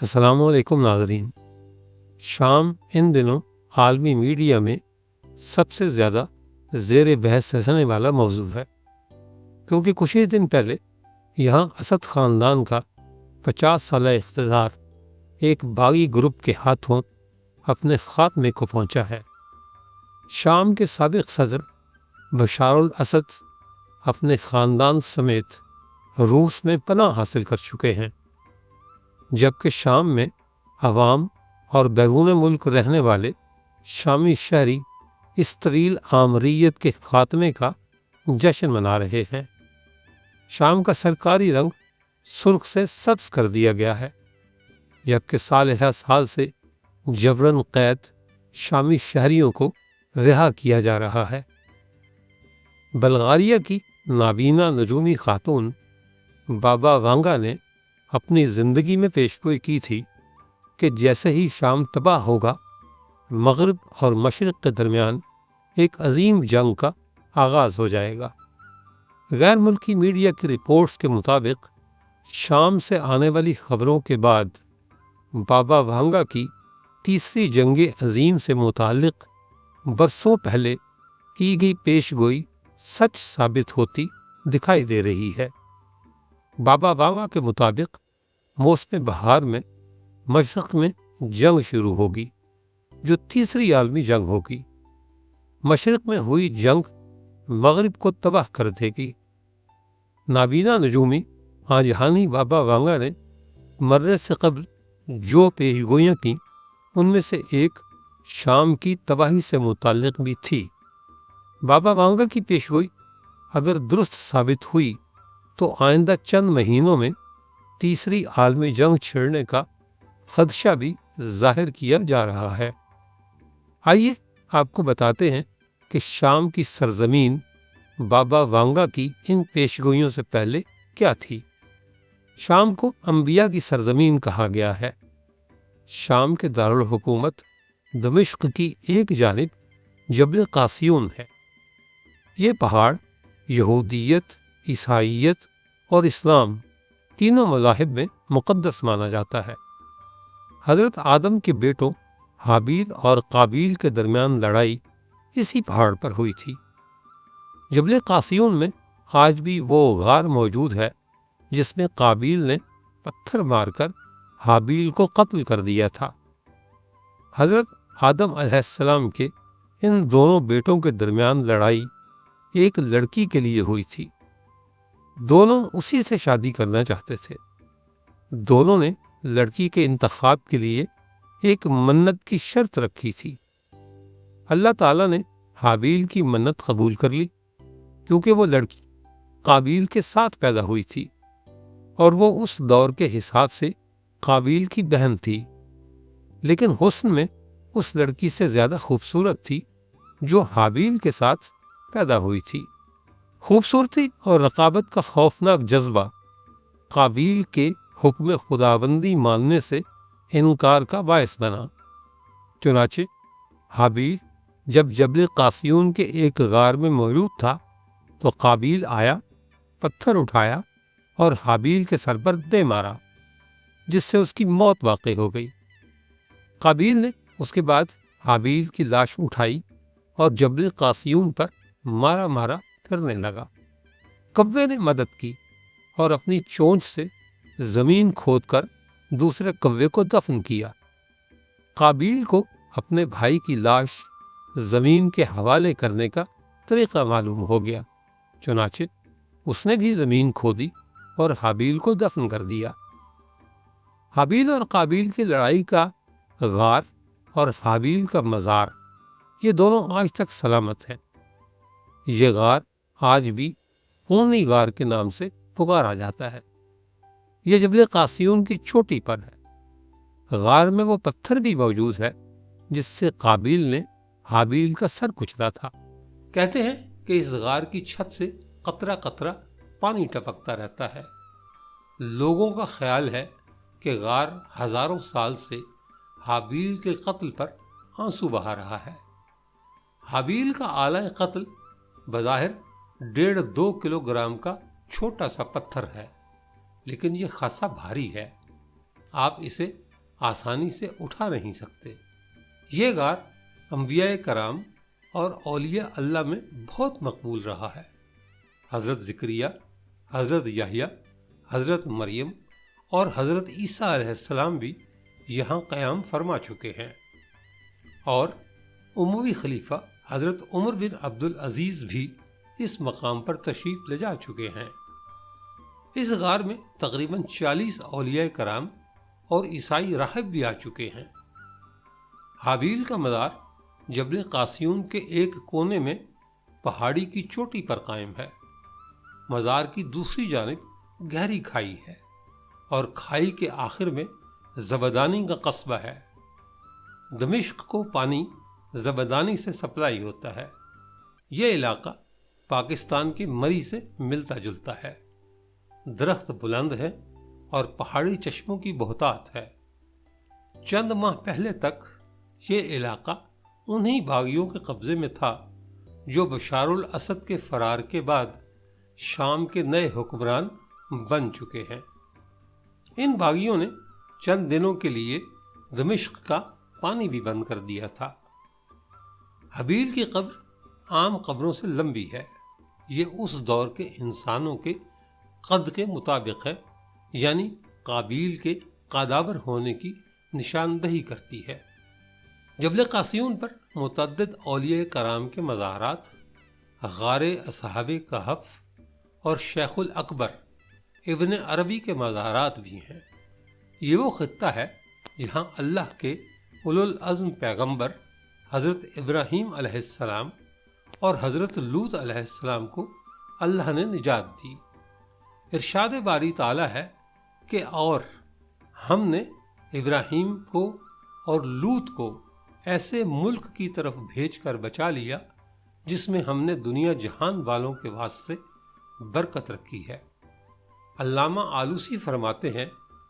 السلام علیکم ناظرین۔ شام ان دنوں عالمی میڈیا میں سب سے زیادہ زیر بحث رہنے والا موضوع ہے، کیونکہ کچھ ہی دن پہلے یہاں اسد خاندان کا 50 سالہ اقتدار ایک باغی گروپ کے ہاتھوں اپنے خاتمے کو پہنچا ہے۔ شام کے سابق صدر بشار الاسد اپنے خاندان سمیت روس میں پناہ حاصل کر چکے ہیں، جبکہ شام میں عوام اور بیرون ملک رہنے والے شامی شہری اس طویل آمریت کے خاتمے کا جشن منا رہے ہیں۔ شام کا سرکاری رنگ سرخ سے سبز کر دیا گیا ہے، جبکہ ثالثہ سال سے جبراً قید شامی شہریوں کو رہا کیا جا رہا ہے۔ بلغاریہ کی نابینا نجومی خاتون بابا وانگا نے اپنی زندگی میں پیشگوئی کی تھی کہ جیسے ہی شام تباہ ہوگا، مغرب اور مشرق کے درمیان ایک عظیم جنگ کا آغاز ہو جائے گا۔ غیر ملکی میڈیا کی رپورٹس کے مطابق شام سے آنے والی خبروں کے بعد بابا وانگا کی تیسری جنگ عظیم سے متعلق برسوں پہلے کی گئی پیشگوئی سچ ثابت ہوتی دکھائی دے رہی ہے۔ بابا وانگا کے مطابق موسم بہار میں مشرق میں جنگ شروع ہوگی، جو تیسری عالمی جنگ ہوگی۔ مشرق میں ہوئی جنگ مغرب کو تباہ کر دے گی۔ نابینا نجومی آجہانی بابا وانگا نے مرنے سے قبل جو پیشگوئیاں کیں، ان میں سے ایک شام کی تباہی سے متعلق بھی تھی۔ بابا وانگا کی پیشگوئی اگر درست ثابت ہوئی تو آئندہ چند مہینوں میں تیسری عالمی جنگ چھڑنے کا خدشہ بھی ظاہر کیا جا رہا ہے۔ آئیے آپ کو بتاتے ہیں کہ شام کی سرزمین بابا وانگا کی ان پیشگوئیوں سے پہلے کیا تھی۔ شام کو انبیاء کی سرزمین کہا گیا ہے۔ شام کے دارالحکومت دمشق کی ایک جانب جبل قاسیون ہے۔ یہ پہاڑ یہودیت، عیسائیت اور اسلام تینوں مذاہب میں مقدس مانا جاتا ہے۔ حضرت آدم کے بیٹوں حابیل اور قابیل کے درمیان لڑائی اسی پہاڑ پر ہوئی تھی۔ جبل قاسیون میں آج بھی وہ غار موجود ہے جس میں قابیل نے پتھر مار کر حابیل کو قتل کر دیا تھا۔ حضرت آدم علیہ السلام کے ان دونوں بیٹوں کے درمیان لڑائی ایک لڑکی کے لیے ہوئی تھی۔ دونوں اسی سے شادی کرنا چاہتے تھے۔ دونوں نے لڑکی کے انتخاب کے لیے ایک منت کی شرط رکھی تھی۔ اللہ تعالیٰ نے حابیل کی منت قبول کر لی، کیونکہ وہ لڑکی قابیل کے ساتھ پیدا ہوئی تھی اور وہ اس دور کے حساب سے قابیل کی بہن تھی، لیکن حسن میں اس لڑکی سے زیادہ خوبصورت تھی جو حابیل کے ساتھ پیدا ہوئی تھی۔ خوبصورتی اور رقابت کا خوفناک جذبہ قابیل کے حکم خداوندی ماننے سے انکار کا باعث بنا۔ چنانچہ حابیل جب جبل قاسیون کے ایک غار میں موجود تھا تو قابیل آیا، پتھر اٹھایا اور حابیل کے سر پر دے مارا، جس سے اس کی موت واقع ہو گئی۔ قابیل نے اس کے بعد حابیل کی لاش اٹھائی اور جبل قاسیون پر مارا مارا کرنے لگا۔ کوے نے مدد کی اور اپنی چونچ سے زمین کھود کر دوسرے کوے کو دفن کیا۔ قابیل کو اپنے بھائی کی لاش زمین کے حوالے کرنے کا طریقہ معلوم ہو گیا، چنانچہ اس نے بھی زمین کھودی اور حابیل کو دفن کر دیا۔ حابیل اور قابیل کی لڑائی کا غار اور حابیل کا مزار، یہ دونوں آج تک سلامت ہیں۔ یہ غار آج بھی خونی غار کے نام سے پکارا جاتا ہے۔ یہ جبل قاسیون کی چوٹی پر ہے۔ غار میں وہ پتھر بھی موجود ہے جس سے قابیل نے حابیل کا سر کچلا تھا۔ کہتے ہیں کہ اس غار کی چھت سے قطرہ قطرہ پانی ٹپکتا رہتا ہے۔ لوگوں کا خیال ہے کہ غار ہزاروں سال سے حابیل کے قتل پر آنسو بہا رہا ہے۔ حابیل کا آلہ قتل بظاہر 1.5-2 کلوگرام کا چھوٹا سا پتھر ہے، لیکن یہ خاصا بھاری ہے۔ آپ اسے آسانی سے اٹھا نہیں سکتے۔ یہ غار انبیاء کرام اور اولیاء اللہ میں بہت مقبول رہا ہے۔ حضرت زکریا، حضرت یحییٰ، حضرت مریم اور حضرت عیسیٰ علیہ السلام بھی یہاں قیام فرما چکے ہیں، اور اموی خلیفہ حضرت عمر بن عبدالعزیز بھی اس مقام پر تشریف لے جا چکے ہیں۔ اس غار میں تقریباً 40 اولیاء کرام اور عیسائی راہب بھی آ چکے ہیں۔ حابیل کا مزار جبل قاسیون کے ایک کونے میں پہاڑی کی چوٹی پر قائم ہے۔ مزار کی دوسری جانب گہری کھائی ہے، اور کھائی کے آخر میں زبدانی کا قصبہ ہے۔ دمشق کو پانی زبدانی سے سپلائی ہوتا ہے۔ یہ علاقہ پاکستان کی مری سے ملتا جلتا ہے۔ درخت بلند ہیں اور پہاڑی چشموں کی بہتات ہے۔ چند ماہ پہلے تک یہ علاقہ انہی باغیوں کے قبضے میں تھا جو بشار الاسد کے فرار کے بعد شام کے نئے حکمران بن چکے ہیں۔ ان باغیوں نے چند دنوں کے لیے دمشق کا پانی بھی بند کر دیا تھا۔ حابیل کی قبر عام قبروں سے لمبی ہے۔ یہ اس دور کے انسانوں کے قد کے مطابق ہے، یعنی قابیل کے قادآور ہونے کی نشاندہی کرتی ہے۔ جبل قاسیون پر متعدد اولیاء کرام کے مزارات، غار اصحاب کہف اور شیخ الاکبر ابن عربی کے مزارات بھی ہیں۔ یہ وہ خطہ ہے جہاں اللہ کے اولوالعزم پیغمبر حضرت ابراہیم علیہ السلام اور حضرت لوط علیہ السلام کو اللہ نے نجات دی۔ ارشاد باری تعالیٰ ہے کہ اور ہم نے ابراہیم کو اور لوط کو ایسے ملک کی طرف بھیج کر بچا لیا جس میں ہم نے دنیا جہان والوں کے واسطے برکت رکھی ہے۔ علامہ آلوسی فرماتے ہیں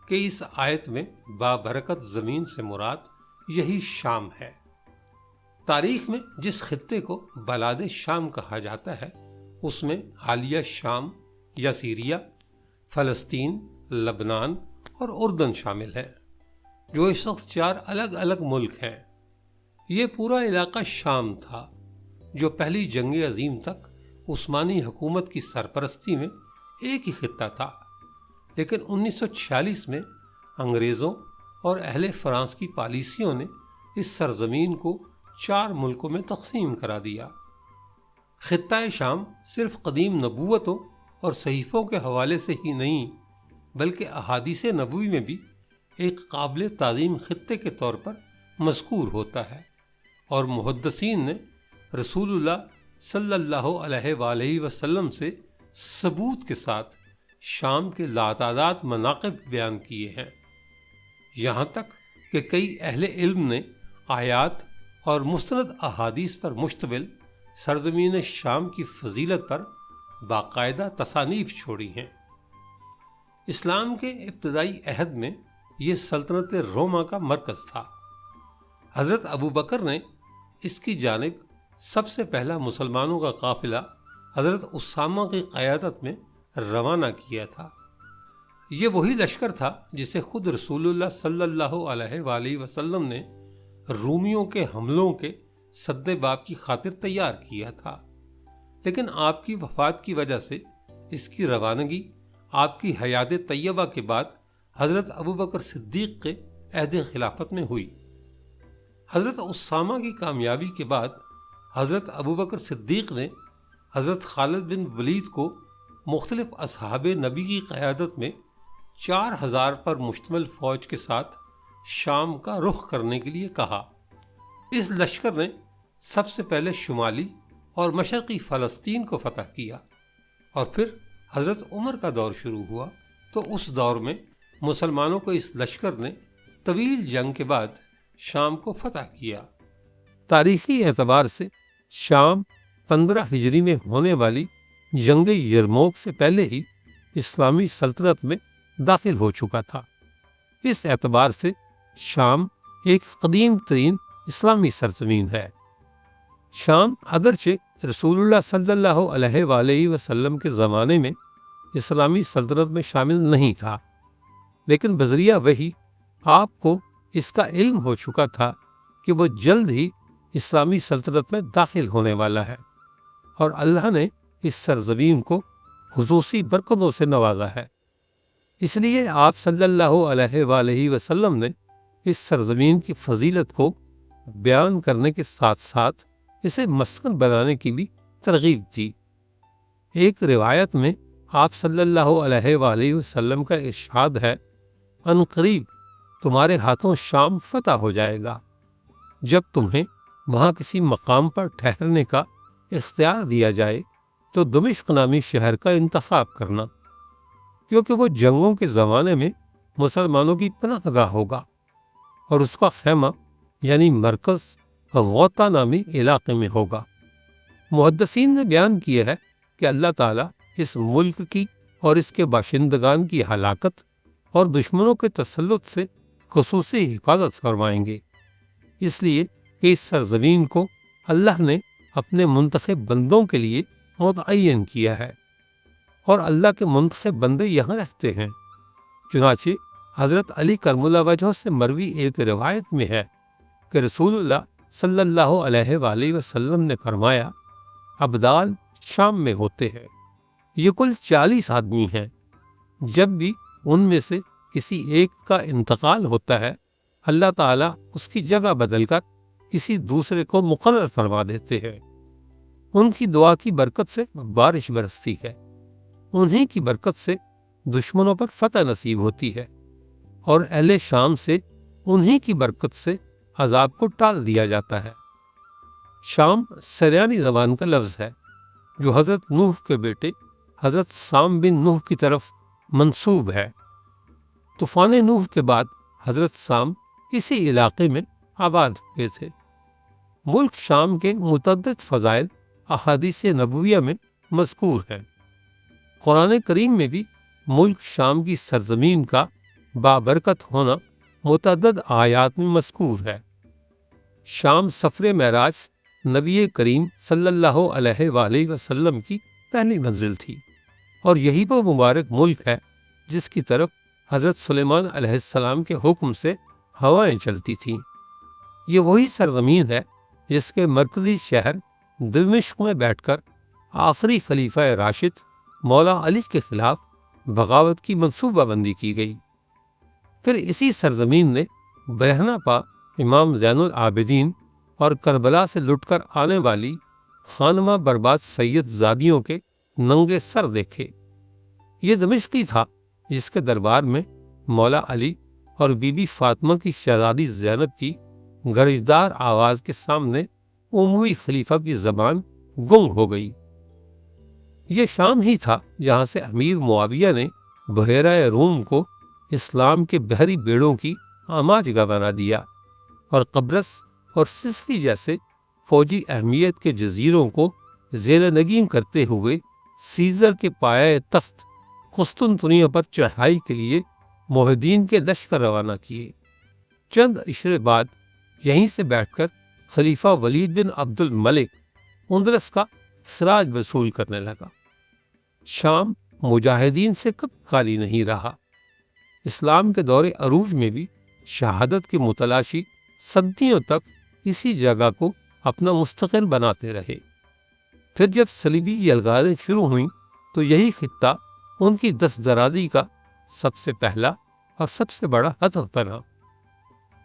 کہ اس آیت میں بابرکت زمین سے مراد یہی شام ہے۔ تاریخ میں جس خطے کو بلاد شام کہا جاتا ہے اس میں حالیہ شام یا سیریا، فلسطین، لبنان اور اردن شامل ہیں، جو اس وقت 4 الگ الگ ملک ہیں۔ یہ پورا علاقہ شام تھا جو پہلی جنگ عظیم تک عثمانی حکومت کی سرپرستی میں ایک ہی خطہ تھا، لیکن 1946 میں انگریزوں اور اہل فرانس کی پالیسیوں نے اس سرزمین کو 4 ملکوں میں تقسیم کرا دیا۔ خطہ شام صرف قدیم نبوتوں اور صحیفوں کے حوالے سے ہی نہیں بلکہ احادیث نبوی میں بھی ایک قابل تعظیم خطے کے طور پر مذکور ہوتا ہے، اور محدثین نے رسول اللہ صلی اللہ علیہ وآلہ وسلم سے ثبوت کے ساتھ شام کے لاتعداد مناقب بیان کیے ہیں، یہاں تک کہ کئی اہل علم نے آیات اور مستند احادیث پر مشتمل سرزمین شام کی فضیلت پر باقاعدہ تصانیف چھوڑی ہیں۔ اسلام کے ابتدائی عہد میں یہ سلطنت روما کا مرکز تھا۔ حضرت ابوبکر نے اس کی جانب سب سے پہلا مسلمانوں کا قافلہ حضرت اسامہ کی قیادت میں روانہ کیا تھا۔ یہ وہی لشکر تھا جسے خود رسول اللہ صلی اللہ علیہ وآلہ وسلم نے رومیوں کے حملوں کے سد باب کی خاطر تیار کیا تھا، لیکن آپ کی وفات کی وجہ سے اس کی روانگی آپ کی حیات طیبہ کے بعد حضرت ابوبکر صدیق کے عہد خلافت میں ہوئی۔ حضرت اسامہ کی کامیابی کے بعد حضرت ابوبکر صدیق نے حضرت خالد بن ولید کو مختلف اصحاب نبی کی قیادت میں 4000 پر مشتمل فوج کے ساتھ شام کا رخ کرنے کے لیے کہا۔ اس لشکر نے سب سے پہلے شمالی اور مشرقی فلسطین کو فتح کیا، اور پھر حضرت عمر کا دور شروع ہوا تو اس دور میں مسلمانوں کو اس لشکر نے طویل جنگ کے بعد شام کو فتح کیا۔ تاریخی اعتبار سے شام 15 ہجری میں ہونے والی جنگ یرموک سے پہلے ہی اسلامی سلطنت میں داخل ہو چکا تھا۔ اس اعتبار سے شام ایک قدیم ترین اسلامی سرزمین ہے۔ شام اگرچہ رسول اللہ صلی اللہ علیہ وآلہ وسلم کے زمانے میں اسلامی سلطنت میں شامل نہیں تھا، لیکن بذریعہ وحی آپ کو اس کا علم ہو چکا تھا کہ وہ جلد ہی اسلامی سلطنت میں داخل ہونے والا ہے، اور اللہ نے اس سرزمین کو خصوصی برکتوں سے نوازا ہے۔ اس لیے آپ صلی اللہ علیہ وآلہ وسلم نے اس سرزمین کی فضیلت کو بیان کرنے کے ساتھ ساتھ اسے مسکن بنانے کی بھی ترغیب دی۔ ایک روایت میں آپ صلی اللہ علیہ وآلہ وسلم کا ارشاد ہے، ان قریب تمہارے ہاتھوں شام فتح ہو جائے گا۔ جب تمہیں وہاں کسی مقام پر ٹھہرنے کا اختیار دیا جائے تو دمشق نامی شہر کا انتخاب کرنا، کیونکہ وہ جنگوں کے زمانے میں مسلمانوں کی پناہ گاہ ہوگا، اور اس کا خیمہ یعنی مرکز غوطہ نامی علاقے میں ہوگا۔ محدثین نے بیان کیا ہے کہ اللہ تعالیٰ اس ملک کی اور اس کے باشندگان کی ہلاکت اور دشمنوں کے تسلط سے خصوصی حفاظت فرمائیں گے، اس لیے کہ اس سرزمین کو اللہ نے اپنے منتخب بندوں کے لیے متعین کیا ہے، اور اللہ کے منتخب بندے یہاں رہتے ہیں۔ چنانچہ حضرت علی کرم اللہ وجہہ سے مروی ایک روایت میں ہے کہ رسول اللہ صلی اللہ علیہ وآلہ وسلم نے فرمایا، ابدال شام میں ہوتے ہیں، یہ کل 40 آدمی ہیں، جب بھی ان میں سے کسی ایک کا انتقال ہوتا ہے اللہ تعالیٰ اس کی جگہ بدل کر کسی دوسرے کو مقرر فرما دیتے ہیں۔ ان کی دعا کی برکت سے بارش برستی ہے، انہی کی برکت سے دشمنوں پر فتح نصیب ہوتی ہے، اور اہل شام سے انہی کی برکت سے عذاب کو ٹال دیا جاتا ہے۔ شام سریانی زبان کا لفظ ہے جو حضرت نوح کے بیٹے حضرت سام بن نوح کی طرف منسوب ہے۔ طوفان نوح کے بعد حضرت سام اسی علاقے میں آباد ہوئے تھے۔ ملک شام کے متعدد فضائل احادیث نبویہ میں مذکور ہیں۔ قرآن کریم میں بھی ملک شام کی سرزمین کا بابرکت ہونا متعدد آیات میں مذکور ہے۔ شام سفر معراج نبی کریم صلی اللہ علیہ وآلہ وسلم کی پہلی منزل تھی، اور یہی وہ مبارک ملک ہے جس کی طرف حضرت سلیمان علیہ السلام کے حکم سے ہوائیں چلتی تھیں۔ یہ وہی سرزمین ہے جس کے مرکزی شہر دمشق میں بیٹھ کر آخری خلیفہ راشد مولا علی کے خلاف بغاوت کی منصوبہ بندی کی گئی۔ پھر اسی سرزمین نے برہنہ پا امام زین العابدین اور کربلا سے لٹ کر آنے والی خانمہ برباد سید زادیوں کے ننگے سر دیکھے۔ یہ دمشقی تھا جس کے دربار میں مولا علی اور بی بی فاطمہ کی شہزادی زینب کی گرجدار آواز کے سامنے اموی خلیفہ کی زبان گنگ ہو گئی۔ یہ شام ہی تھا جہاں سے امیر معاویہ نے بحیرہ روم کو اسلام کے بحری بیڑوں کی آماج گاہ بنا دیا، اور قبرص اور سستی جیسے فوجی اہمیت کے جزیروں کو زیر نگین کرتے ہوئے سیزر کے پایہ تخت قسطنطنیہ پر چڑھائی کے لیے موحدین کے لشکر روانہ کیے۔ چند عشرے بعد یہیں سے بیٹھ کر خلیفہ ولید بن عبد الملک اندلس کا خراج وصول کرنے لگا۔ شام مجاہدین سے کب خالی نہیں رہا۔ اسلام کے دور عروج میں بھی شہادت کے متلاشی صدیوں تک اسی جگہ کو اپنا مستقل بناتے رہے۔ پھر جب صلیبی یلغاریں شروع ہوئیں تو یہی خطہ ان کی دست درازی کا سب سے پہلا اور سب سے بڑا ہدف بنا۔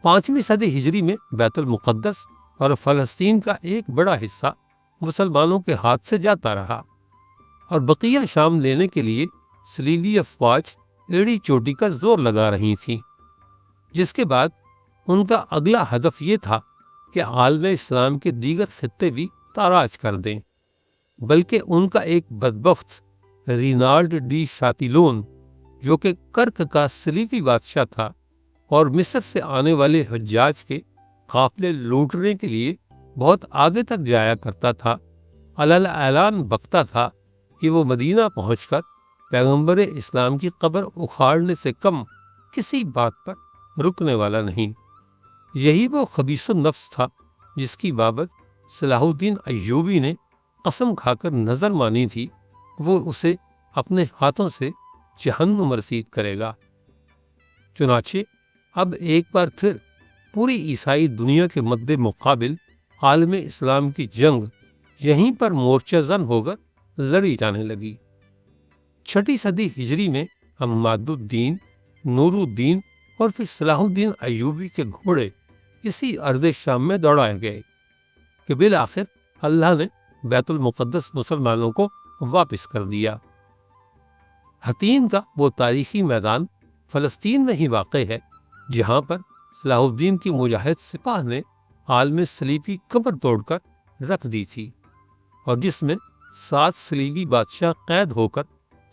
5ویں صدی ہجری میں بیت المقدس اور فلسطین کا ایک بڑا حصہ مسلمانوں کے ہاتھ سے جاتا رہا، اور بقیہ شام لینے کے لیے صلیبی افواج ایڑی چوٹی کا زور لگا رہی تھیں، جس کے بعد ان کا اگلا ہدف یہ تھا کہ عالم اسلام کے دیگر خطے بھی تاراج کر دیں۔ بلکہ ان کا ایک بدبخت رینالڈ ڈی شاتیلون، جو کہ کرک کا صلیبی بادشاہ تھا اور مصر سے آنے والے حجاج کے قافلے لوٹنے کے لیے بہت آگے تک جایا کرتا تھا، علل اعلان بکتا تھا کہ وہ مدینہ پہنچ کر پیغمبر اسلام کی قبر اکھاڑنے سے کم کسی بات پر رکنے والا نہیں۔ یہی وہ خبیث النفس تھا جس کی بابت صلاح الدین ایوبی نے قسم کھا کر نظر مانی تھی وہ اسے اپنے ہاتھوں سے جہنم رسید کرے گا۔ چنانچہ اب ایک بار پھر پوری عیسائی دنیا کے مد مقابل عالم اسلام کی جنگ یہیں پر مورچہ زن ہو کر لڑی جانے لگی۔ 6 صدی ہجری میں حماد الدین، نور الدین اور پھر صلاح الدین ایوبی کے گھوڑے اسی ارض شام میں دوڑائے گئے کہ بالآخر اللہ نے بیت المقدس مسلمانوں کو واپس کر دیا۔ حطین کا وہ تاریخی میدان فلسطین میں ہی واقع ہے جہاں پر صلاح الدین کی مجاہد سپاہ نے عالم صلیبی کمر توڑ کر رکھ دی تھی، اور جس میں 7 صلیبی بادشاہ قید ہو کر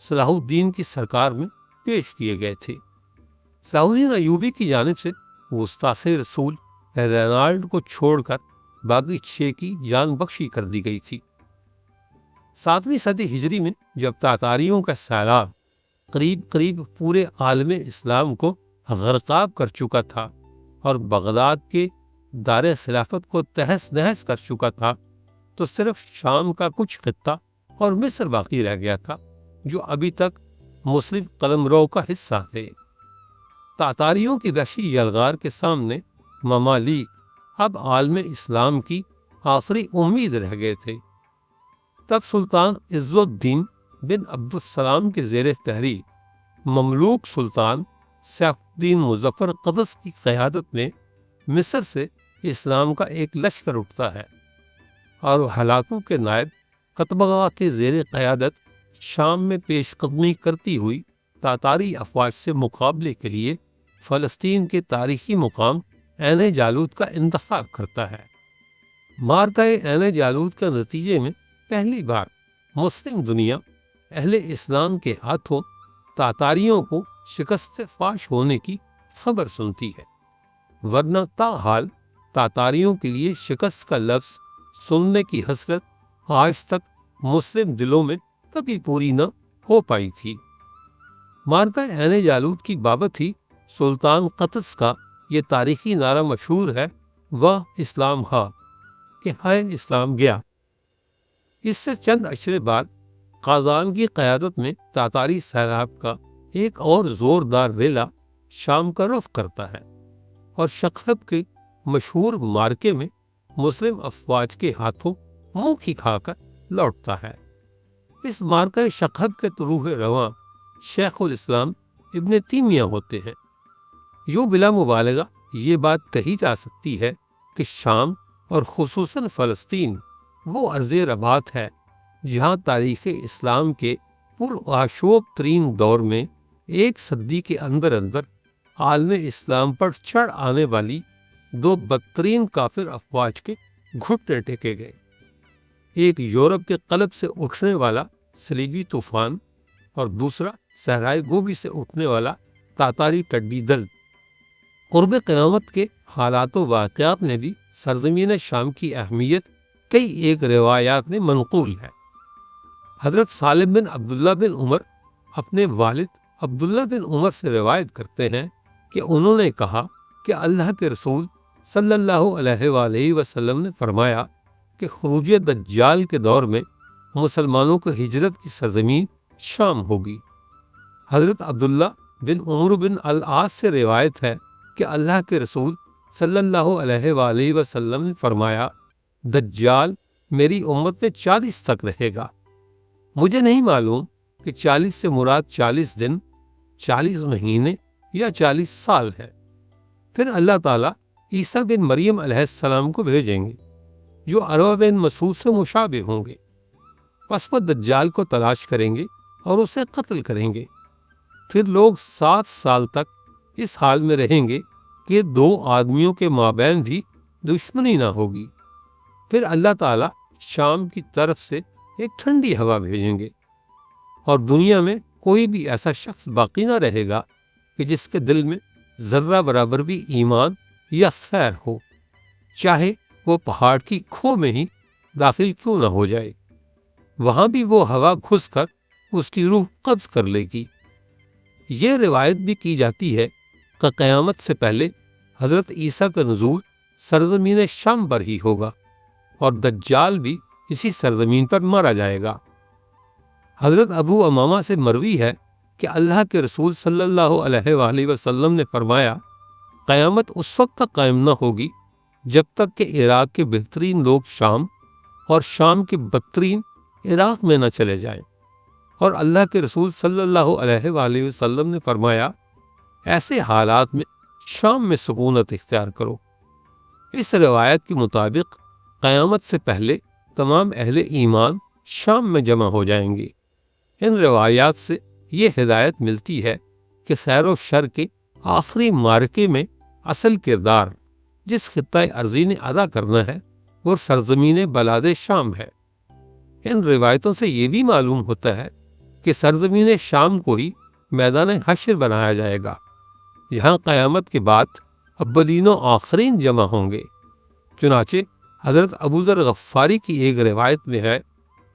صلاح الدین کی سرکار میں پیش کیے گئے تھے۔ صلاح الدین ایوبی کی جانب سے گستاخ رسول رینالڈ کو چھوڑ کر باقی 6 کی جان بخشی کر دی گئی تھی۔ 7ویں صدی ہجری میں جب تاتاریوں کا سیلاب قریب پورے عالم اسلام کو غرقاب کر چکا تھا اور بغداد کے دار خلافت کو تہس نہس کر چکا تھا، تو صرف شام کا کچھ خطہ اور مصر باقی رہ گیا تھا جو ابھی تک مسلم قلمرو کا حصہ تھے۔ تاتاریوں کی وحشی یلغار کے سامنے ممالک اب عالم اسلام کی آخری امید رہ گئے تھے۔ تب سلطان عز الدین بن عبد السلام کے زیر تحریر مملوک سلطان سیف الدین مظفر قدس کی قیادت میں مصر سے اسلام کا ایک لشکر اٹھتا ہے، اور ہلاکو کے نائب قطبغہ کے زیر قیادت شام میں پیش قدمی کرتی ہوئی تاتاری افواج سے مقابلے کے لیے فلسطین کے تاریخی مقام عین جالوت کا انتخاب کرتا ہے۔ معرکہ عین جالوت کے نتیجے میں پہلی بار مسلم دنیا اہل اسلام کے ہاتھوں تاتاریوں کو شکست فاش ہونے کی خبر سنتی ہے، ورنہ تاحال تاتاریوں کے لیے شکست کا لفظ سننے کی حسرت آج تک مسلم دلوں میں کبھی پوری نہ ہو پائی تھی۔ معرکہ عین جالوت کی بابت ہی سلطان قطز کا یہ تاریخی نعرہ مشہور ہے، واہ اسلام ہا کہ ہائے اسلام گیا۔ اس سے چند اشرے بعد قازان کی قیادت میں تاتاری سیلاب کا ایک اور زوردار ویلا شام کا رخ کرتا ہے اور شقب کے مشہور معرکے میں مسلم افواج کے ہاتھوں منہ کی کھا کر لوٹتا ہے۔ اس معرکہ شقب کے روح رواں شیخ الاسلام ابن تیمیہ ہوتے ہیں۔ یوں بلا مبالغہ یہ بات کہی جا سکتی ہے کہ شام اور خصوصاً فلسطین وہ ارض رباط ہے جہاں تاریخ اسلام کے پرآشوب ترین دور میں 1 صدی کے اندر عالم اسلام پر چڑھ آنے والی 2 بدترین کافر افواج کے گھٹنے ٹیکے گئے، ایک یورپ کے قلب سے اٹھنے والا صلیبی طوفان اور دوسرا صحرائے گوبی سے اٹھنے والا تاتاری ٹڈی دل۔ قرب قیامت کے حالات و واقعات میں بھی سرزمین شام کی اہمیت کئی ایک روایات میں منقول ہے۔ حضرت سالم بن عبداللہ بن عمر اپنے والد عبداللہ بن عمر سے روایت کرتے ہیں کہ انہوں نے کہا کہ اللہ کے رسول صلی اللہ علیہ وآلہ وسلم نے فرمایا کہ خروج دجال کے دور میں مسلمانوں کو ہجرت کی سرزمین شام ہوگی۔ حضرت عبداللہ بن عمر بن العاص سے روایت ہے کہ اللہ کے رسول صلی اللہ علیہ وآلہ وسلم نے فرمایا دجال میری امت میں 40 تک رہے گا۔ مجھے نہیں معلوم کہ 40 سے مراد 40 دن، 40 مہینے یا 40 سال ہے۔ پھر اللہ تعالیٰ عیسیٰ بن مریم علیہ السلام کو بھیجیں گے جو عروہ بن مسعود سے مشابہ ہوں گے، پس وہ دجال کو تلاش کریں گے اور اسے قتل کریں گے۔ پھر لوگ 7 سال تک اس حال میں رہیں گے کہ 2 آدمیوں کے مابین بھی دشمنی نہ ہوگی۔ پھر اللہ تعالیٰ شام کی طرف سے ایک ٹھنڈی ہوا بھیجیں گے اور دنیا میں کوئی بھی ایسا شخص باقی نہ رہے گا کہ جس کے دل میں ذرہ برابر بھی ایمان یا خیر ہو، چاہے وہ پہاڑ کی کھو میں ہی داخل کیوں نہ ہو جائے، وہاں بھی وہ ہوا گھس کر اس کی روح قبض کر لے گی۔ یہ روایت بھی کی جاتی ہے کہ قیامت سے پہلے حضرت عیسیٰ کا نزول سرزمین شام پر ہی ہوگا اور دجال بھی اسی سرزمین پر مارا جائے گا۔ حضرت ابو امامہ سے مروی ہے کہ اللہ کے رسول صلی اللہ علیہ وآلہ وسلم نے فرمایا قیامت اس وقت تک قائم نہ ہوگی جب تک کہ عراق کے بہترین لوگ شام اور شام کے بدترین عراق میں نہ چلے جائیں۔ اور اللہ کے رسول صلی اللہ علیہ وآلہ وسلم نے فرمایا، ایسے حالات میں شام میں سکونت اختیار کرو۔ اس روایت کے مطابق قیامت سے پہلے تمام اہل ایمان شام میں جمع ہو جائیں گے۔ ان روایات سے یہ ہدایت ملتی ہے کہ خیر و شر کے آخری معرکے میں اصل کردار جس خطۂ ارضی نے ادا کرنا ہے وہ سرزمین بلاد شام ہے۔ ان روایتوں سے یہ بھی معلوم ہوتا ہے کہ سرزمین شام کو ہی میدان حشر بنایا جائے گا، یہاں قیامت کے بعد اولین و آخرین جمع ہوں گے۔ چنانچہ حضرت ابوذر غفاری کی ایک روایت میں ہے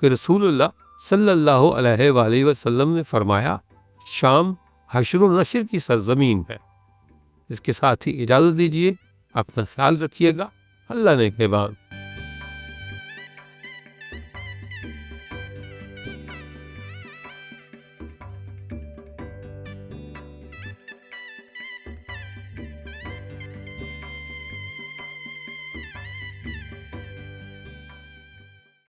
کہ رسول اللہ صلی اللہ علیہ وآلہ وسلم نے فرمایا، شام حشر و نشر کی سرزمین ہے۔ اس کے ساتھ ہی اجازت دیجیے، اپنا خیال رکھیے گا، اللہ نے نگہبان۔